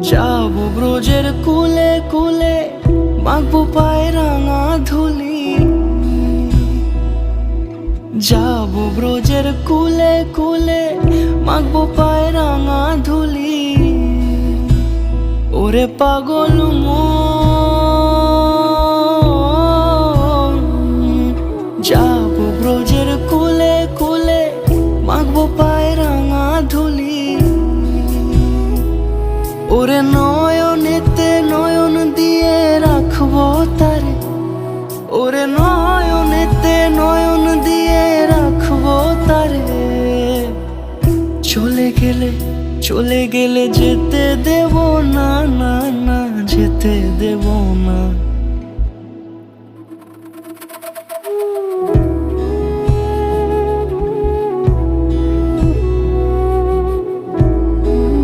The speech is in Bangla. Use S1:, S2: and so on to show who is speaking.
S1: যাবো ব্রজের কুলে কুলে, মাখবো পায়ে রাঙা ধুলি। যাবো ব্রজের কুলে কুলে, মাখবো পায়ে রাঙা ধুলি। ওরে পাগল মন, যাবো ব্রজের কুলে কুলে, মাখবো পায়ে রাঙা ধুলি। ওরে নয়নেতে নয়ন দিয়ে রাখবো তারে, ওরে নয়নেতে নয়ন দিয়ে রাখবো তারে। চলে গেলে যেতে দেব না, না না যেতে দেব না।